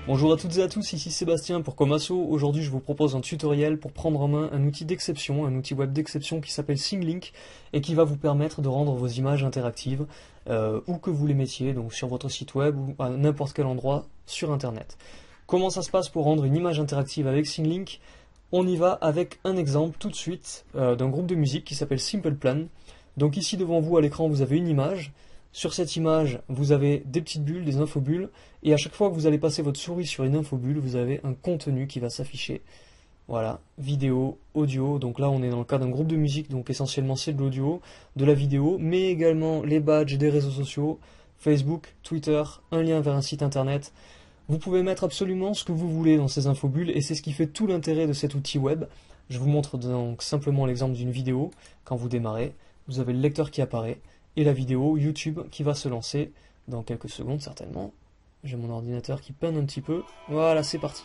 Bonjour à toutes et à tous, ici Sébastien pour Comasso. Aujourd'hui je vous propose un tutoriel pour prendre en main un outil d'exception, un outil web d'exception qui s'appelle Singlink et qui va vous permettre de rendre vos images interactives où que vous les mettiez, donc sur votre site web ou à n'importe quel endroit sur internet. Comment ça se passe pour rendre une image interactive avec Singlink? On y va avec un exemple tout de suite d'un groupe de musique qui s'appelle Simple Plan. Donc ici devant vous à l'écran vous avez une image. Sur cette image, vous avez des petites bulles, des infobulles, et à chaque fois que vous allez passer votre souris sur une infobulle, vous avez un contenu qui va s'afficher. Voilà, vidéo, audio, donc là on est dans le cas d'un groupe de musique, donc essentiellement c'est de l'audio, de la vidéo, mais également les badges des réseaux sociaux, Facebook, Twitter, un lien vers un site internet. Vous pouvez mettre absolument ce que vous voulez dans ces infobulles, et c'est ce qui fait tout l'intérêt de cet outil web. Je vous montre donc simplement l'exemple d'une vidéo. Quand vous démarrez, vous avez le lecteur qui apparaît, et la vidéo YouTube qui va se lancer dans quelques secondes certainement. J'ai mon ordinateur qui peine un petit peu. Voilà, c'est parti.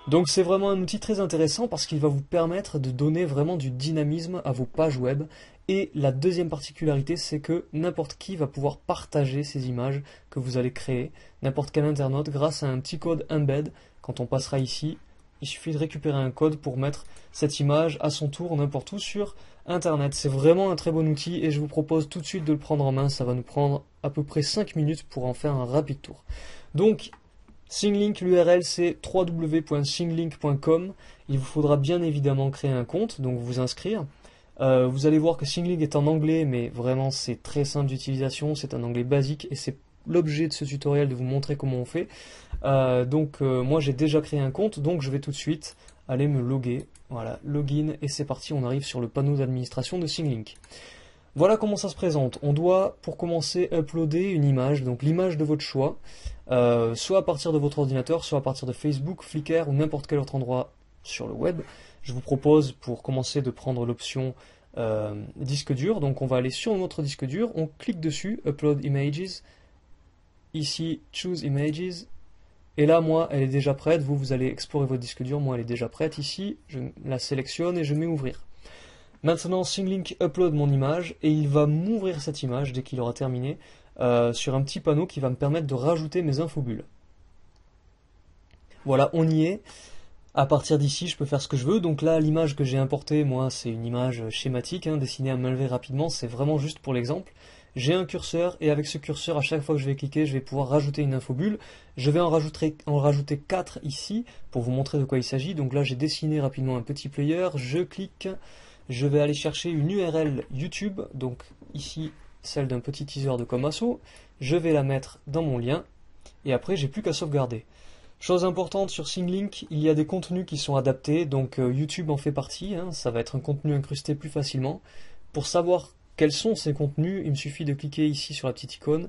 Donc c'est vraiment un outil très intéressant parce qu'il va vous permettre de donner vraiment du dynamisme à vos pages web. Et la deuxième particularité, c'est que n'importe qui va pouvoir partager ces images que vous allez créer, n'importe quel internaute, grâce à un petit code embed. Quand on passera ici, il suffit de récupérer un code pour mettre cette image à son tour n'importe où sur Internet. C'est vraiment un très bon outil et je vous propose tout de suite de le prendre en main. Ça va nous prendre à peu près 5 minutes pour en faire un rapide tour. Donc, Singlink, l'URL c'est www.singlink.com. Il vous faudra bien évidemment créer un compte, donc vous inscrire. Vous allez voir que Singlink est en anglais, mais vraiment c'est très simple d'utilisation. C'est un anglais basique et c'est l'objet de ce tutoriel de vous montrer comment on fait. Moi j'ai déjà créé un compte, donc je vais tout de suite aller me loguer. Voilà, login, et c'est parti, on arrive sur le panneau d'administration de Singlink. Voilà comment ça se présente. On doit, pour commencer, uploader une image, donc l'image de votre choix, soit à partir de votre ordinateur, soit à partir de Facebook, Flickr ou n'importe quel autre endroit sur le web. Je vous propose, pour commencer, de prendre l'option disque dur. Donc on va aller sur notre disque dur, on clique dessus, Upload Images, ici, Choose Images. Et là, moi, elle est déjà prête. Vous allez explorer votre disque dur. Moi, elle est déjà prête. Ici, je la sélectionne et je mets ouvrir. Maintenant, Singlink upload mon image et il va m'ouvrir cette image dès qu'il aura terminé sur un petit panneau qui va me permettre de rajouter mes infobulles. Voilà, on y est. À partir d'ici, je peux faire ce que je veux. Donc là, l'image que j'ai importée, moi, c'est une image schématique, dessinée à main levée rapidement. C'est vraiment juste pour l'exemple. J'ai un curseur et avec ce curseur, à chaque fois que je vais cliquer, je vais pouvoir rajouter une infobulle. Je vais en rajouter 4 ici pour vous montrer de quoi il s'agit. Donc là, j'ai dessiné rapidement un petit player. Je clique. Je vais aller chercher une URL YouTube. Donc ici, celle d'un petit teaser de Comasso. Je vais la mettre dans mon lien. Et après, j'ai plus qu'à sauvegarder. Chose importante sur Singlink, il y a des contenus qui sont adaptés. Donc YouTube en fait partie. Ça va être un contenu incrusté plus facilement. Pour savoir quels sont ces contenus, il me suffit de cliquer ici sur la petite icône,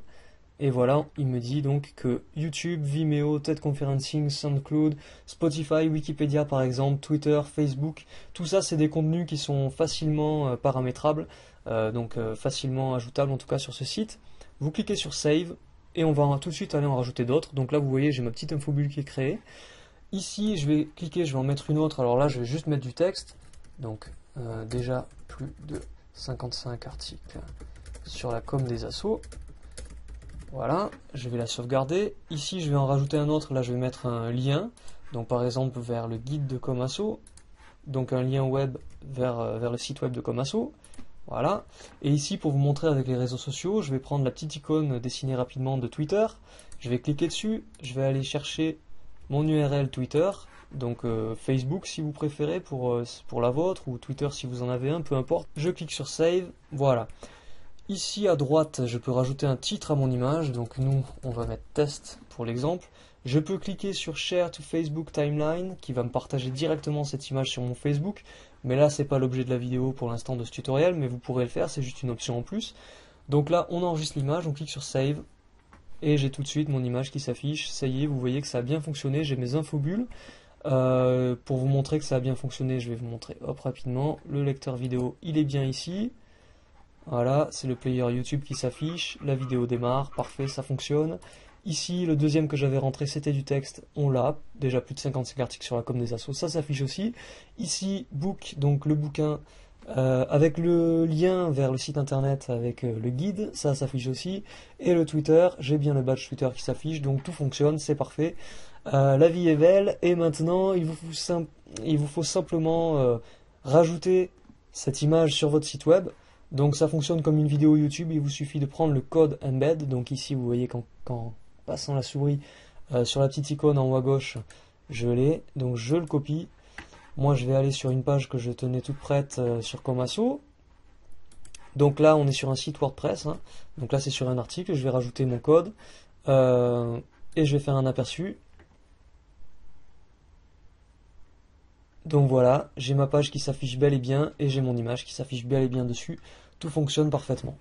et voilà, il me dit donc que YouTube, Vimeo, TED Conferencing, SoundCloud, Spotify, Wikipédia par exemple, Twitter, Facebook, tout ça c'est des contenus qui sont facilement paramétrables, facilement ajoutables en tout cas sur ce site. Vous cliquez sur Save, et on va tout de suite aller en rajouter d'autres. Donc là vous voyez, j'ai ma petite infobulle qui est créée. Ici je vais cliquer, je vais en mettre une autre, alors là je vais juste mettre du texte, donc déjà plus de 55 articles sur la com des assos. Voilà, je vais la sauvegarder. Ici, je vais en rajouter un autre. Là, je vais mettre un lien. Donc, par exemple, vers le guide de Comasso. Donc, un lien web vers le site web de Comasso. Voilà. Et ici, pour vous montrer avec les réseaux sociaux, je vais prendre la petite icône dessinée rapidement de Twitter. Je vais cliquer dessus. Je vais aller chercher mon URL Twitter. Donc Facebook si vous préférez pour la vôtre, ou Twitter si vous en avez un, peu importe. Je clique sur Save, voilà. Ici à droite, je peux rajouter un titre à mon image, donc nous, on va mettre test pour l'exemple. Je peux cliquer sur Share to Facebook Timeline, qui va me partager directement cette image sur mon Facebook, mais là, c'est pas l'objet de la vidéo pour l'instant de ce tutoriel, mais vous pourrez le faire, c'est juste une option en plus. Donc là, on enregistre l'image, on clique sur Save, et j'ai tout de suite mon image qui s'affiche. Ça y est, vous voyez que ça a bien fonctionné, j'ai mes infobulles. Pour vous montrer que ça a bien fonctionné, je vais vous montrer rapidement. Le lecteur vidéo, il est bien ici. Voilà, c'est le player YouTube qui s'affiche. La vidéo démarre, parfait, ça fonctionne. Ici, le deuxième que j'avais rentré, c'était du texte. On l'a, déjà plus de 55 articles sur la com des assos, ça s'affiche aussi. Ici, book, donc le bouquin, avec le lien vers le site internet avec le guide, ça s'affiche aussi, et le Twitter, j'ai bien le badge Twitter qui s'affiche, donc tout fonctionne, c'est parfait. La vie est belle, et maintenant il vous faut simplement rajouter cette image sur votre site web. Donc ça fonctionne comme une vidéo YouTube, il vous suffit de prendre le code embed, donc ici vous voyez qu'en passant la souris sur la petite icône en haut à gauche, je l'ai, donc je le copie. Moi je vais aller sur une page que je tenais toute prête sur Komasu. Donc là on est sur un site WordPress, hein. Donc là c'est sur un article, je vais rajouter mon code et je vais faire un aperçu. Donc voilà, j'ai ma page qui s'affiche bel et bien et j'ai mon image qui s'affiche bel et bien dessus. Tout fonctionne parfaitement.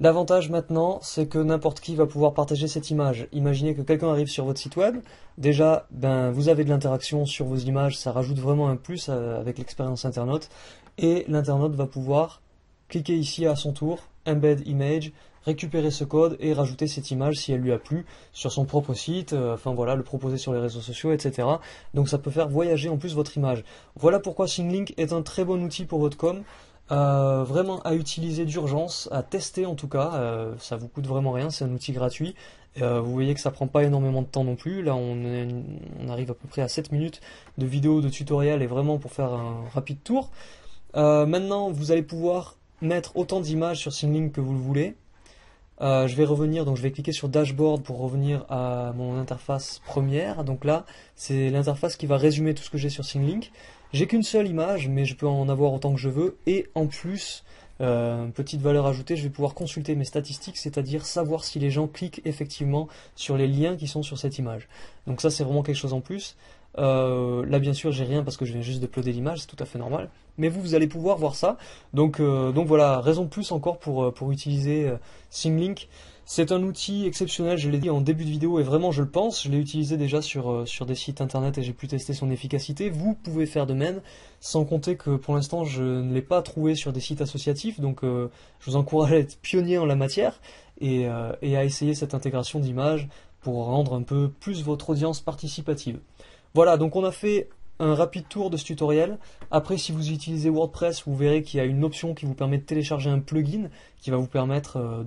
L'avantage maintenant, c'est que n'importe qui va pouvoir partager cette image. Imaginez que quelqu'un arrive sur votre site web. Déjà, vous avez de l'interaction sur vos images, ça rajoute vraiment un plus avec l'expérience internaute. Et l'internaute va pouvoir cliquer ici à son tour, Embed Image, récupérer ce code et rajouter cette image si elle lui a plu sur son propre site, enfin voilà, le proposer sur les réseaux sociaux, etc. Donc ça peut faire voyager en plus votre image. Voilà pourquoi Thinglink est un très bon outil pour votre com. Vraiment à utiliser d'urgence, à tester en tout cas, ça vous coûte vraiment rien, c'est un outil gratuit. Vous voyez que ça prend pas énormément de temps non plus, là on arrive à peu près à 7 minutes de vidéo, de tutoriel et vraiment pour faire un rapide tour. Maintenant vous allez pouvoir mettre autant d'images sur Thinglink que vous le voulez. Je vais revenir, donc je vais cliquer sur Dashboard pour revenir à mon interface première. Donc là, c'est l'interface qui va résumer tout ce que j'ai sur Thinglink. J'ai qu'une seule image, mais je peux en avoir autant que je veux. Et en plus, petite valeur ajoutée, je vais pouvoir consulter mes statistiques, c'est-à-dire savoir si les gens cliquent effectivement sur les liens qui sont sur cette image. Donc ça, c'est vraiment quelque chose en plus. Là, bien sûr, j'ai rien parce que je viens juste d'uploader l'image, c'est tout à fait normal. Mais vous allez pouvoir voir ça. Donc voilà, raison de plus encore pour utiliser Thinglink. C'est un outil exceptionnel, je l'ai dit en début de vidéo, et vraiment je le pense. Je l'ai utilisé déjà sur des sites internet et j'ai pu tester son efficacité. Vous pouvez faire de même, sans compter que pour l'instant je ne l'ai pas trouvé sur des sites associatifs. Donc je vous encourage à être pionnier en la matière et à essayer cette intégration d'images pour rendre un peu plus votre audience participative. Voilà, donc on a fait un rapide tour de ce tutoriel. Après, si vous utilisez WordPress, vous verrez qu'il y a une option qui vous permet de télécharger un plugin qui va vous permettre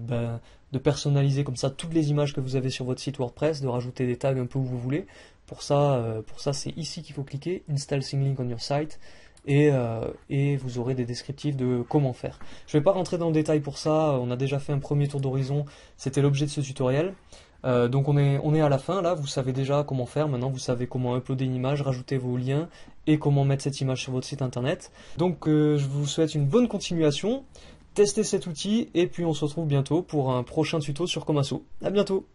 de personnaliser comme ça toutes les images que vous avez sur votre site WordPress, de rajouter des tags un peu où vous voulez. Pour ça c'est ici qu'il faut cliquer, Install Thinglink on your site, et vous aurez des descriptifs de comment faire. Je ne vais pas rentrer dans le détail pour ça, on a déjà fait un premier tour d'horizon, c'était l'objet de ce tutoriel. Donc on est à la fin là, vous savez déjà comment faire, maintenant vous savez comment uploader une image, rajouter vos liens et comment mettre cette image sur votre site internet. Donc je vous souhaite une bonne continuation, testez cet outil et puis on se retrouve bientôt pour un prochain tuto sur Komasu. À bientôt!